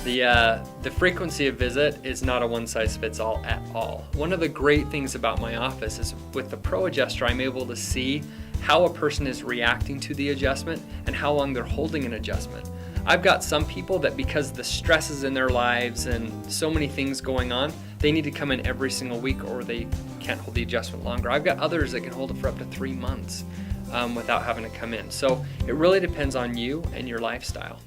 The frequency of visit is not a one-size-fits-all at all. One of the great things about my office is with the Pro Adjuster, I'm able to see how a person is reacting to the adjustment and how long they're holding an adjustment. I've got some people that because the stresses in their lives and so many things going on, they need to come in every single week or they can't hold the adjustment longer. I've got others that can hold it for up to 3 months without having to come in. So it really depends on you and your lifestyle.